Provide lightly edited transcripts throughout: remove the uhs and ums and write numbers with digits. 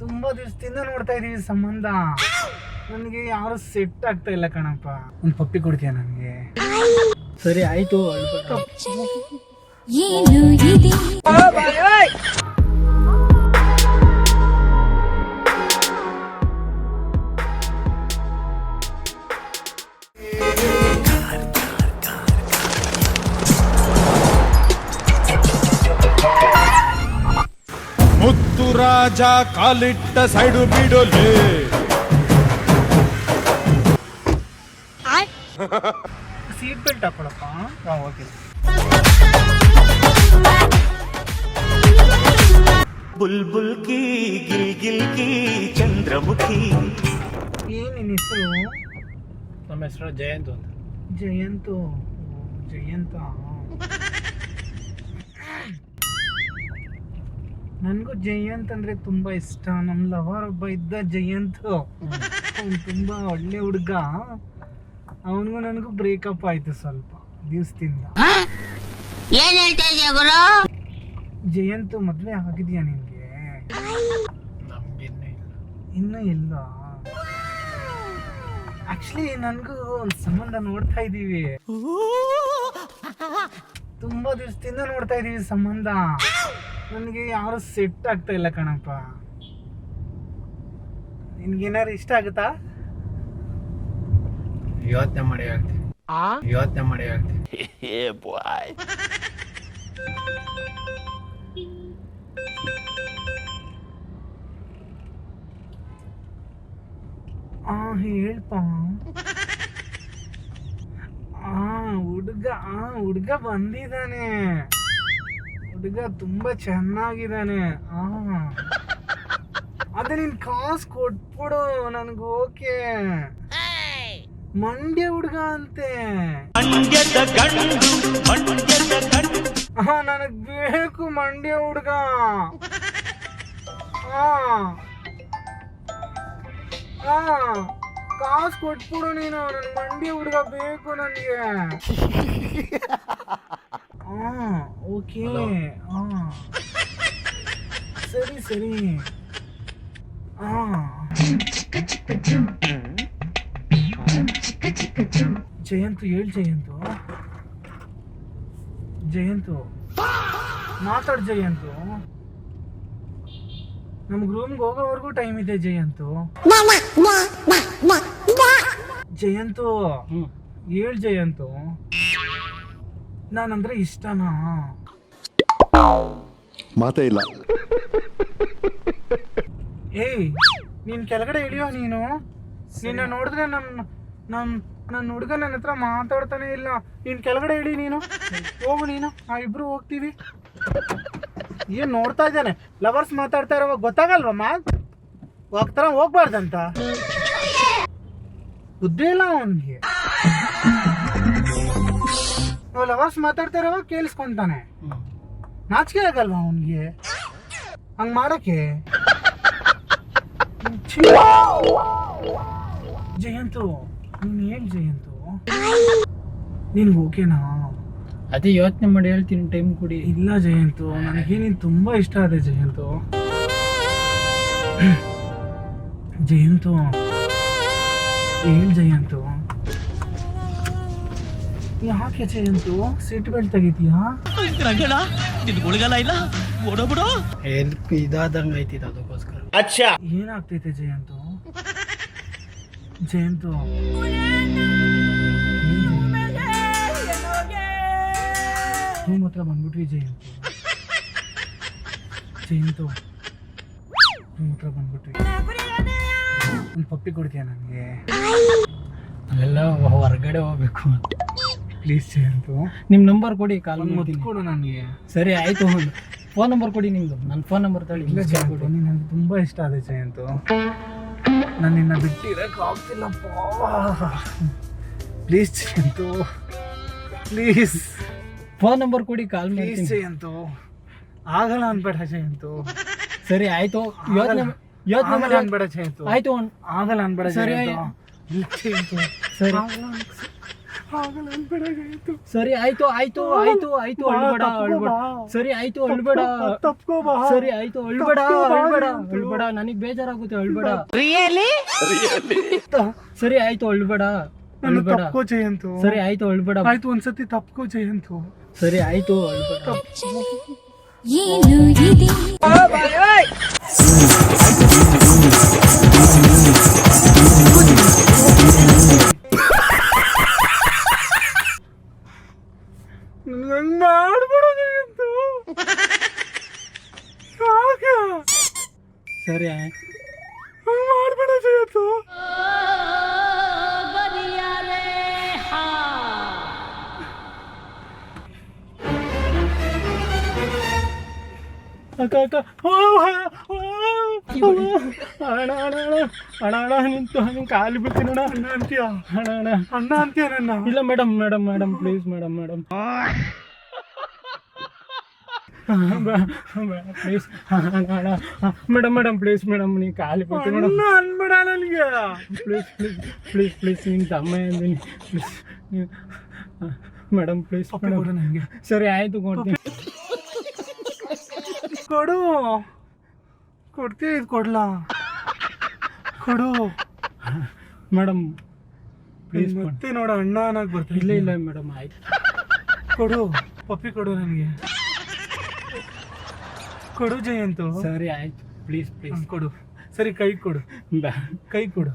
ತುಂಬಾ ದಿವಸದಿಂದ ನೋಡ್ತಾ ಇದೀವಿ ಸಂಬಂಧ. ನನಗೆ ಯಾರು ಸೆಟ್ ಆಗ್ತಾ ಇಲ್ಲ ಕಣಪ್ಪ. ಒಂದು ಪಪ್ಪಿ ಕೊಡ್ತೀಯ ನನಗೆ? ಸರಿ ಆಯ್ತು. ಮುತ್ತು ರಾಜ ಕಾಲಿಟ್ಟ ಸೈಡು ಬಿಡೋಲೆ. ಸೀಟ್ ಬೆಲ್ಟ್ ಹಾಕೊಳಪ್ಪ. ಓಕೆ. ಬುಲ್ಬುಲ್ ಕಿ ಗಿಲ್ ಗಿಲ್ ಕಿ ಚಂದ್ರಮುಖಿ. ಏನ್ ನಿನ್ನ ಹೆಸರು? ನಮ್ಮ ಹೆಸರು ಜಯಂತ್ ಅಂತ. ಜಯಂತು. ಜಯಂತ. ನನಗೂ ಜಯಂತ್ ಅಂದ್ರೆ ತುಂಬಾ ಇಷ್ಟ. ನಮ್ಮ ಲವರ್ ಒಬ್ಬ ಇದ್ದ ಜಯಂತ್. ಅವ್ನು ತುಂಬಾ ಒಳ್ಳೆ ಹುಡುಗ. ಅವನಿಗೂ ನನಗೂ ಬ್ರೇಕಪ್ ಆಯ್ತು ಸ್ವಲ್ಪ ದಿವಸದಿಂದ. ಜಯಂತ್ ಮದ್ವೆ ಆಗಿದ್ಯಾ ನಿನ್ಗೆ? ಇನ್ನೂ ಇಲ್ಲ. ಆಕ್ಚುಲಿ ನನಗೂ ಒಂದು ಸಂಬಂಧ ನೋಡ್ತಾ ಇದ್ದೀವಿ. ತುಂಬಾ ದಿವಸದಿಂದ ನೋಡ್ತಾ ಇದೀವಿ ಸಂಬಂಧ. ನನಗೆ ಯಾರು ಸೆಟ್ ಆಗ್ತಾ ಇಲ್ಲ ಕಣಪ್ಪ. ನಿನ್ಗೇನಾರು ಇಷ್ಟ ಆಗುತ್ತಾ? ಯೋಚನೆ ಮಾಡಿ ಆಗ್ತೀನಿ. ಯೋಚನೆ ಮಾಡಿ ಆಗ್ತೀನಿ. ಹೇಳ್ಪ. ಹುಡುಗ ಬಂದಿದ್ದಾನೆ. ಹುಡುಗ ತುಂಬಾ ಚೆನ್ನಾಗಿದ್ದಾನೆ. ಅದೇ ನೀನ್ ಕಾಸು ಕೊಟ್ಬಿಡು ನನಗೆ. ಓಕೆ. ಮಂಡ್ಯ ಹುಡುಗ ಅಂತೆ. ನನಗ್ ಬೇಕು ಮಂಡ್ಯ ಹುಡುಗ. ಕಾಸು ಕೊಟ್ಬಿಡು ನೀನು. ನನ್ ಮಂಡ್ಯ ಹುಡುಗ ಬೇಕು ನನಗೆ. ಓಕೆ. ಸರಿ ಸರಿ. ಜಯಂತು ಹೇಳ್. ಜಯಂತು ಮಾತಾಡ್. ಜಯಂತು ನಮ್ಗೆ ರೂಮ್ಗೆ ಹೋಗೋವರೆಗೂ ಟೈಮ್ ಇದೆ. ಜಯಂತು ಹೇಳ್. ಜಯಂತು ನಾನಂದ್ರೆ ಇಷ್ಟನಾ? ಮಾತೇ ಇಲ್ಲ. ಏಯ್ ನೀನ್ ಕೆಳಗಡೆ ಇಳಿಯೋ. ನೀನು ನಿನ್ನ ನೋಡಿದ್ರೆ ನನ್ನ ಹುಡುಗ ನನ್ನ ಹತ್ರ ಮಾತಾಡ್ತಾನೆ ಇಲ್ಲ. ನೀನ್ ಕೆಳಗಡೆ ಇಳಿ. ನೀನು ಹೋಗು. ನೀನು ಇಬ್ರು ಹೋಗ್ತೀವಿ. ಏನ್ ನೋಡ್ತಾ ಇದ್ದಾನೆ? ಲವರ್ಸ್ ಮಾತಾಡ್ತಾ ಇರೋವಾಗ ಗೊತ್ತಾಗಲ್ವಮ್ಮ? ಹೋಗ್ತಾರ ಹೋಗ್ಬಾರ್ದಂತ ಬುದ್ಧಿ ಇಲ್ಲ ಅವನ್ಗೆ. ಲವರ್ಸ್ ಮಾತಾಡ್ತಾ ಇರೋವಾಗ ಕೇಳಿಸ್ಕೊಂತಾನೆ. ನಾಚಿಕೆ ಆಗಲ್ವಾ ಅವನ್ಗೆ ಹಂಗ್ ಮಾಡಕ್ಕೆ? ಜಯಂತು ನೀನ್ ಹೇಳ್. ಜಯಂತು ನಿನ್ಗೆ ಓಕೆನಾ? ಅದೇ ಯೋಚನೆ ಮಾಡಿ ಹೇಳ್ತೀನಿ. ಟೈಮ್ ಕೊಡಿ. ಇಲ್ಲ ಜಯಂತು, ನನಗೆ ನೀನ್ ತುಂಬಾ ಇಷ್ಟ ಆದೆ ಜಯಂತು. ಜಯಂತು ಹೇಳ್. ಜಯಂತು ಯಾಕೆ ಜಯಂತು ಸೀಟ್ ಬೆಲ್ಟ್ ತೆಗಿತೀಯಾ? ಹೆಲ್ಪ್ ಇದಾದಂಗ ಐತಿ ಅದಕ್ಕೋಸ್ಕರ. ಏನಾಗ್ತೈತೆ ಜಯಂತು? ಜಯಂತು ರೂಮ್ ಹತ್ರ ಬಂದ್ಬಿಟ್ವಿ. ಜಯಂತು ರೂಮ್ ಹತ್ರ ಬಂದ್ಬಿಟ್ವಿ. ಒಂದು ಪಪ್ಪಿ ಕೊಡ್ತೀಯ ನನಗೆ? ಅಲ್ಲೆಲ್ಲ ಹೊರಗಡೆ ಹೋಗ್ಬೇಕು. ಪ್ಲೀಸ್ ಜಯಂತು ನಿಮ್ಮ ನಂಬರ್ ಕೊಡಿ. ಕಾಲ್ ಮಾಡ್ತೀನಿ. ಕೊಡು ನನಗೆ. ಸರಿ ಆಯ್ತು. ಫೋನ್ ನಂಬರ್ ಕೊಡಿ ನಿಮ್ದು. ನನ್ನ ಫೋನ್ ನಂಬರ್ ತಗೊಳ್ಳಿ. ಇಲ್ಲ ಜಯಂತು ನೀನು ನನಗೆ ತುಂಬಾ ಇಷ್ಟ ಆದೆ ಜಯಂತು. ನಾನು ನಿನ್ನ ಬಿಟ್ಟಿರಕ್ಕೆ ಆಗ್ತಿಲ್ಲಪ್ಪ. Please Jayanth please. Phone number ಕೊಡಿ. ಕಾಲ್ ಪ್ಲೀಸ್ ಮಾಡ್ತೀನಿ. ಜಯಂತು ಆಗಲ್ಲ ಅನ್ಬೇಡ ಜಯಂತು. ಸರಿ ಆಯ್ತು. ಯೋಚನೆ ಮಾಡಿ ಅನ್ಬೇಡ ಜಯಂತು. ಆಯ್ತು. ಆಗಲ್ಲ ಅನ್ಬೇಡ ಸರಿ ಜಯಂತು. ಇಲ್ಲ ಜಯಂತು. ಸರಿ ಆಗಲ್ಲ ಅಳ್ಬೇಡ ಜಯಂತು. ಸರಿ ಆಯ್ತು ಆಯ್ತು ಆಯ್ತು ಆಯ್ತು ಅಳ್ಬೇಡ ಅಳ್ಬೇಡ. ಸರಿ ಆಯ್ತು ಅಳ್ಬೇಡ. ತಪ್ಕೋ ಬಾ. ಸರಿ ಆಯ್ತು ಅಳ್ಬೇಡ ತಪ್ಕೋ ಬಾ ಅಳ್ಬೇಡ ಜಯಂತು. ಅಳ್ಬೇಡ ನನಗ್ ಬೇಜಾರಾಗುತ್ತೆ ಅಳ್ಬೇಡ. ಸರಿ ಆಯ್ತು ಅಳ್ಬೇಡ ನನ್ನ ಅಳ್ಬೇಡ. ತಪ್ಕೋ ಜಯಂತು. ಸರಿ ಆಯ್ತು ಅಳ್ಬೇಡ. ಆಯ್ತು ಒಂದ್ಸತಿ ತಪ್ಕೋ ಜಯಂತು. ಸರಿ ಆಯ್ತು ಅಳ್ಬೇಡ. ಏನು ಇದೆ ನನ್ಗೆ ಮಾಡ್ಬೇಡ ಜಯಂತು. ಯಾಕೆ ಸರಿ ಹಂಗ್ ಮಾಡ್ಬೇಡ ಜಯಂತು. ಅಕ್ಕ ಅಕ್ಕ ಅಣ್ಣ ಅಣ್ಣ ಅಣ್ಣ ಅಣ್ಣ ನಿಂತು ನಿನ್ ಕಾಲು ಬಿಡ್ತೀನಿ ಅಣ್ಣ. ಅಣ್ಣ ಅಂತೀಯ? ಅಣ್ಣ ಅಣ್ಣ ಅಣ್ಣ ಅಂತೀಯ ನನ್ನ? ಇಲ್ಲ madam madam madam please madam madam please madam madam please madam ನೀ ಕಾಲು ಬಿಡ್ತೀನಿ ಮೇಡಮ್. ಅಣ್ಣ ಅನ್ಬೇಡ ನನಗೆ. ಪ್ಲೀಸ್ ಪ್ಲೀಸ್ ಪ್ಲೀಸ್ ಪ್ಲೀಸ್ ನಿನ್ನ ತಮ್ಮ ಅಂದಿನಿ ಪ್ಲೀಸ್ ಮೇಡಮ್ ಪ್ಲೀಸ್ ಪಪ್ಪಿ ಕೊಡು ನನಗೆ. ಸರಿ ಆಯಿತು ಕೊಡ್ತೀನಿ. ಕೊಡು. ಕೊಡ್ತೀಯ? ಇದು ಕೊಡ್ಲಾ? ಕೊಡು. ಮೇಡಮ್ ಪ್ಲೀಸ್ ಮತ್ತೆ ನೋಡ ಅಣ್ಣ ಅನ್ನಕ್ ಬರ್ತೀನಿ. ಇಲ್ಲ ಇಲ್ಲ ಮೇಡಮ್ ಆಯ್ತು ಕೊಡು ಪಪ್ಪಿ ಕೊಡು ನನಗೆ. ಕೊಡು ಜಯಂತು. ಸರಿ ಆಯ್ತು ಪ್ಲೀಸ್ ಪ್ಲೀಸ್ ಕೊಡು. ಸರಿ ಕೈ ಕೊಡು. ಕೈ ಕೊಡು.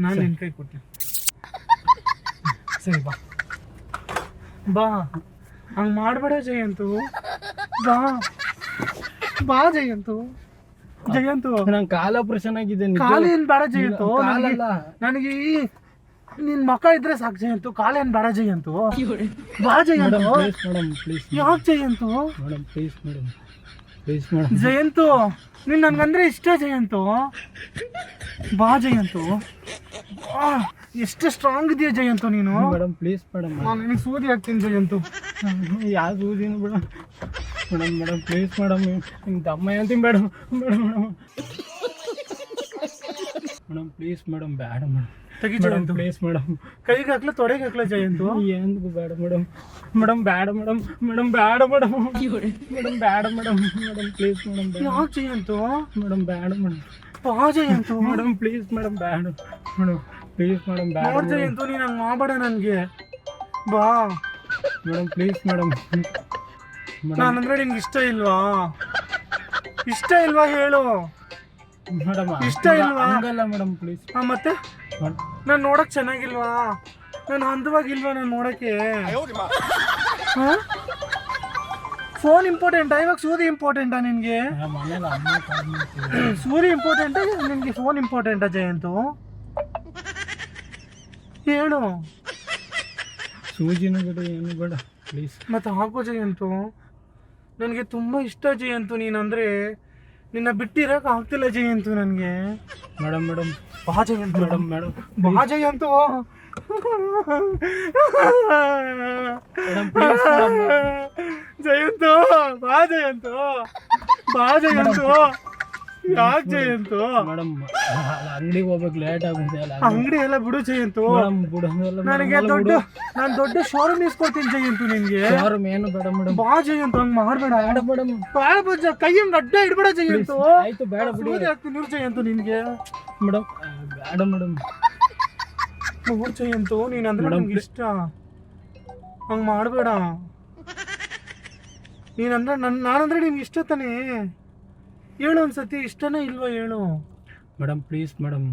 ನಾನು ನಿನ್ನ ಕೈ ಕೊಡ್ತೀನಿ. ಸರಿ ಬಾ ಬಾ. ಹಂಗ್ ಮಾಡ್ಬೇಡ ಜಯಂತು. ಬಾ ಬಾ ಜಯಂತು. ಜಯಂತು ನಂಗೆ ಕಾಲ ಆಪರೇಷನ್ ಆಗಿದೆ. ಕಾಲೇನ್ ಬೇಡ ಜಯಂತು. ಕಾಲಲ್ಲ ನನಗೆ ನಿನ್ ಮಕ್ಕ ಇದ್ರೆ ಸಾಕು ಜಯಂತು. ಕಾಲೇನ್ ಬೇಡ ಜಯಂತು. ಬಾ ಜಯಂತು. ಮೇಡಮ್ ಪ್ಲೀಸ್ ಯಾಕೆ Jayanth? Madam please madam please madam Jayanth ನೀನ್ ನನ್ಗಂದ್ರೆ ಇಷ್ಟ ಜಯಂತು. ಬಾ ಜಯಂತು. ಎಷ್ಟು ಸ್ಟ್ರಾಂಗ್ ಇದೆಯಾ ಜಯಂತು ನೀನು. ಮೇಡಮ್ ಪ್ಲೀಸ್ ಮೇಡಮ್ ನಾನು ನಿನಗೆ ಸೂದಿ ಹಾಕ್ತೀನಿ ಜಯಂತು. ಯಾವ ಸೂಜಿನ madam madam madam please madam ನಿಮ್ಮ ತಮ್ಮ ಅಂತೀನಿ madam madam madam madam please madam ಬೇಡ ಮೇಡಮ್ ತೆಗಿ ಮೇಡಮ್ ಜಯಂತು. ಪ್ಲೀಸ್ ಮೇಡಮ್ ಕೈಗೆ ಹಾಕ್ಲ ತೊಡೆಗೆ ಹಾಕ್ಲ ಜಯಂತು. ఎందుకు ಬೇಡ ಮೇಡಮ್ ಮೇಡಮ್ ಬೇಡ ಮೇಡಮ್ ಮೇಡಮ್ ಬೇಡ ಮೇಡಮ್ ಮೇಡಮ್ ಬೇಡ ಮೇಡಮ್ ಮೇಡಮ್ ಪ್ಲೀಸ್ ಮೇಡಮ್ ಯಾಕೆ ಜಯಂತು? ಮೇಡಮ್ ಬೇಡ ಮೇಡಮ್ ಬಾ ಜಯಂತು. ಮೇಡಮ್ ಪ್ಲೀಸ್ ಮೇಡಮ್ ಬೇಡ ಮೇಡಮ್ ಪ್ಲೀಸ್ ಮೇಡಮ್ ಬೇಡ ನೋಡ್ ಜಯಂತು ನೀನ್ ಹಂಗ್ ಮಾಡಬೇಡ ನನ್ಗೆ. ಬಾ. ಮೇಡಮ್ ಪ್ಲೀಸ್ ಮೇಡಮ್ ನಾನಂದ್ರೆ ನಿಂಗೆ ಇಷ್ಟ ಇಲ್ವಾ? ಇಷ್ಟ ಇಲ್ವಾ ಹೇಳು. ಮೇಡಮ್ ಇಷ್ಟ ಇಲ್ವಾ? ಹಂಗಲ್ಲ ಮೇಡಮ್ ಪ್ಲೀಸ್ ಮತ್ತೆ ನಾನು ನೋಡಕ್ ಚೆನ್ನಾಗಿಲ್ವಾ? ನಾನು ಅಂದವಾಗಿಲ್ವಾ ನಾನು ನೋಡಕ್ಕೆ? ಫೋನ್ ಇಂಪಾರ್ಟೆಂಟಾ ಇವಾಗ? ಸೂದಿ ಇಂಪಾರ್ಟೆಂಟಾ ನಿನ್ಗೆ? ಮನೇಲಿ ಅಮ್ಮ ಕಾಲ್ ಮಾಡ್ತೀವಿ. ಸೂದಿ ಇಂಪಾರ್ಟೆಂಟಾ ನಿನ್ಗೆ ಫೋನ್ ಇಂಪಾರ್ಟೆಂಟಾ ಜಯಂತು? ಹೇಳು. ಸೂಜಿನೂ ಬೇಡ ಏನು ಬೇಡ ಪ್ಲೀಸ್. ಮತ್ತೆ ಹಾಕೋ ಜಯಂತು. ನನಗೆ ತುಂಬ ಇಷ್ಟ ಜಯಂತು ನೀನಂದ್ರೆ. ನಿನ್ನ ಬಿಟ್ಟಿರಕ್ಕೆ ಆಗ್ತಿಲ್ಲ ಜಯಂತು ನನಗೆ. ಮೇಡಮ್ ಮೇಡಮ್ ಬಾ ಜಯಂತು. ಮೇಡಮ್ ಮೇಡಮ್ ಬಾ Jayanth. Madam please madam Jayanth ಬಾ ಜಯಂತು. ಬಾ ಜಯಂತು. ಯಾಕೆ ಜಯಂತು? ಮೇಡಮ್ ಅಂಗಡಿಗೆ ಹೋಗ್ಬೇಕು ಲೇಟ್ ಆಗುತ್ತೆ ಅಲ್ಲ. ಅಂಗಡಿ ಎಲ್ಲ ಬಿಡು ಜಯಂತು. ಮೇಡಮ್ ಬಿಡೋದಲ್ಲ ನನಗೆ ನಾನು ದೊಡ್ಡ ಶೋರೂಮ್ ಇಸ್ಕೊಡ್ತೀನಿ ಜಯಂತು ನಿನ್ಗೆ. ಯಾರು ಏನು ಬೇಡ ಮೇಡಮ್. ಬಾ ಜಯಂತು ಹಂಗ್ ಮಾಡ್ಬೇಡ. ಬೇಡ ಮೇಡಮ್ ಕೈ ಹಂಗ್ ಅಡ್ಡ ಇಡ್ಬೇಡ ಜಯಂತು. ಆಯ್ತು ಬೇಡ ಬಿಡಿ. ಸೂದಿ ಹಾಕ್ತೀನಿ ಇರು ಜಯಂತು ನಿನ್ಗೆ. ಮೇಡಮ್ ಬೇಡ ಮೇಡಮ್. ನೋಡ್ ಜಯಂತು ನೀನಂದ್ರೆ ನಂಗೆ ಇಷ್ಟ. ಹಂಗ್ ಮಾಡ್ಬೇಡ. ನೀನಂದ್ರೆ ನಾನಂದ್ರೆ ನಿನ್ಗೆ ಇಷ್ಟ ತಾನೇ. ಹೇಳು ಒಂದ್ಸತಿ ಇಷ್ಟನೇ ಇಲ್ವಾ ಹೇಳು. Madam please madam.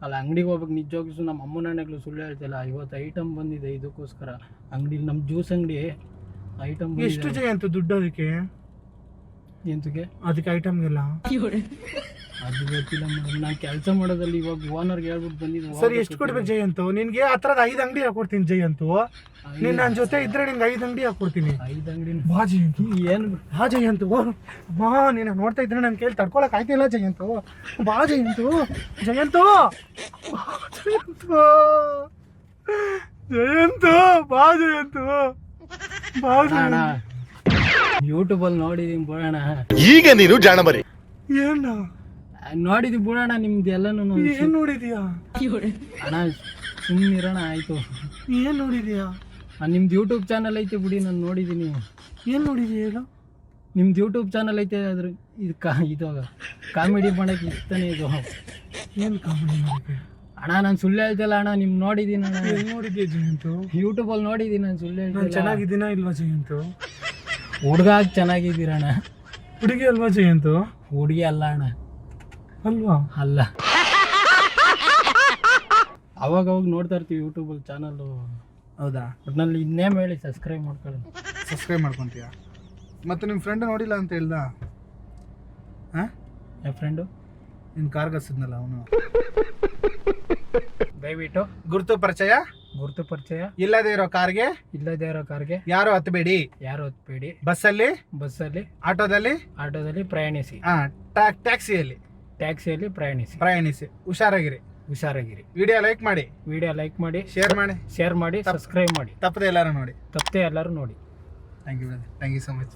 ಅಲ್ಲ ಅಂಗಡಿಗೆ ಹೋಗ್ಬೇಕು ನಿಜವಾಗ್ಲೂ ನಮ್ಮ ಅಮ್ಮನ ಮನೆಗಳು ಸುಳ್ಳು ಹೇಳ್ತಿಲ್ಲ. ಇವತ್ತು ಐಟಮ್ ಬಂದಿದೆ ಇದಕ್ಕೋಸ್ಕರ ಅಂಗಡಿಲಿ ನಮ್ಮ ಜ್ಯೂಸ್ ಅಂಗಡಿ ಐಟಮ್ ಎಷ್ಟು ಜಯಂತು ದುಡ್ಡು ಅದಕ್ಕೆ? ಎಂತಕ್ಕೆ ಅದಕ್ಕೆ ಐಟಮ್ಗೆಲ್ಲ ಅದು ಗೊತ್ತಿಲ್ಲ ಮೇಡಮ್. ನಾನು ಕೆಲಸ ಮಾಡೋದಲ್ಲಿ ಇವಾಗ ಓನರ್ಗೆ ಹೇಳ್ಬಿಟ್ಟು ಬಂದಿದ್ದು. ಸರಿ ಎಷ್ಟು ಕೊಡ್ಬೇಕು ಜಯಂತು? ನಿನ್ಗೆ ಆ ಥರದ 5 ಅಂಗಡಿ ಹಾಕೊಡ್ತೀನಿ ಜಯಂತು. ನೀನ್ ನನ್ನ ಜೊತೆ ಇದ್ರೆ ನಿನ್ಗೆ 5 ಅಂಗಡಿ ಹಾಕೊಡ್ತೀನಿ. 5 ಅಂಗಡಿ ಬಾ ಜಯಂತು. ಏನು ಬಾ ಜಯಂತು. ಬಾ. ನೀನು ನೋಡ್ತಾ ಇದ್ರೆ ನನ್ನ ಕೈಲಿ ತಡ್ಕೊಳಕ್ ಆಯ್ತಿಲ್ಲ ಜಯಂತು. ಬಾ ಜಯಂತು. ಜಯಂತು ಜಯಂತು ಜಯಂತು ಬಾ ಜಯಂತು. ಬಾ ಅಣ್ಣ ಜಯಂತು. ಯೂಟ್ಯೂಬಲ್ಲಿ ನೋಡಿದೀನಿ ಬಿಡೋಣ. ಈಗ ನೀನು ಜಾಣ ಬರಿ. ಏನು ನೋಡಿದ್ವಿ ಬಿಡೋಣ ನಿಮ್ದು ಎಲ್ಲನೂ ಏನ್ ನೋಡಿದ್ಯಾ? ಅಣ್ಣ ಸುಮ್ಮನಿರೋಣ ಆಯಿತು. ಏನ್ ನೋಡಿದ್ಯಾ? ನಿಮ್ದು ಯೂಟ್ಯೂಬ್ ಚಾನಲ್ ಐತೆ ಬಿಡಿ, ನಾನು ನೋಡಿದ್ದೀನಿ. ಏನ್ ನೋಡಿದ್ಯಾ ಹೇಳು? ನಿಮ್ದು ಯೂಟ್ಯೂಬ್ ಚಾನಲ್ ಐತೆ, ಅದ್ರ ಇದು ಕಾಮಿಡಿ ಮಾಡೋಕ್ಕೆ ಇಷ್ಟನೇ ಇದು. ಏನ್ ಕಾಮಿಡಿ ಮಾಡಿದ್ಯಾ? ಅಣ್ಣ ನಾನು ಸುಳ್ಳು ಹೇಳ್ತಿಲ್ಲ ಅಣ್ಣ, ನಿಮ್ ನೋಡಿದ್ದೀನಿ ಅಣ್ಣ. ಎಲ್ಲಿ ನೋಡಿದ್ಯಾ ಜಯಂತು? ಯೂಟ್ಯೂಬಲ್ಲಿ ನೋಡಿದ್ದೀನಿ, ನಾನು ಸುಳ್ಳು ನಾನು ಹೇಳ್ತಿಲ್ಲ. ಚೆನ್ನಾಗಿದ್ದೀನಾ ಇಲ್ವಾ ಜಯಂತು? ಹುಡುಗ ಚೆನ್ನಾಗಿದ್ದೀರಣ್ಣ. ಹುಡುಗಿ ಅಲ್ವಾ ಜಯಂತು? ಹುಡುಗಿ ಅಲ್ಲ ಅಣ್ಣ, ಅಲ್ವಾ? ಅಲ್ಲ. ಅವಾಗ ನೋಡ್ತಾ ಇರ್ತೀವಿ ಯೂಟ್ಯೂಬಲ್ಲಿ ಚಾನಲ್ಲು. ಹೌದಾ? ಒಟ್ನಲ್ಲಿ ಇನ್ನೇಮ್ ಹೇಳಿ ಸಬ್ಸ್ಕ್ರೈಬ್ ಮಾಡ್ಕೊಳ್ಳಿ. ಸಬ್ಸ್ಕ್ರೈಬ್ ಮಾಡ್ಕೊಂತೀಯ? ಮತ್ತೆ ನಿಮ್ಮ ಫ್ರೆಂಡ್ ನೋಡಿಲ್ಲ ಅಂತ ಹೇಳ್ದ? ಹಾಂ, ಯಾವ ಫ್ರೆಂಡು? ನಿನ್ನ ಕಾರ್ಗೆ ಹಸಿದ್ನಲ್ಲ ಅವನು. ದಯವಿಟ್ಟು ಗುರುತು ಪರಿಚಯ ಗುರುತು ಪರಿಚಯ ಇಲ್ಲದೇ ಇರೋ ಕಾರ್ಗೆ ಇಲ್ಲದೇ ಇರೋ ಕಾರ್ಗೆ ಯಾರು ಹತ್ತಬೇಡಿ. ಯಾರು ಹೊತ್ಬೇಡಿ. ಬಸ್ಸಲ್ಲಿ, ಆಟೋದಲ್ಲಿ ಆಟೋದಲ್ಲಿ ಪ್ರಯಾಣಿಸಿ. ಟ್ಯಾಕ್ಸಿಯಲ್ಲಿ ಪ್ರಯಾಣಿಸಿ. ಹುಷಾರಾಗಿರಿ. ವಿಡಿಯೋ ಲೈಕ್ ಮಾಡಿ, ಶೇರ್ ಮಾಡಿ, ಸಬ್ಸ್ಕ್ರೈಬ್ ಮಾಡಿ. ತಪ್ಪದೆ ಎಲ್ಲರೂ ನೋಡಿ. ತಪ್ಪದೆ ಎಲ್ಲರೂ ನೋಡಿ. Thank you so much.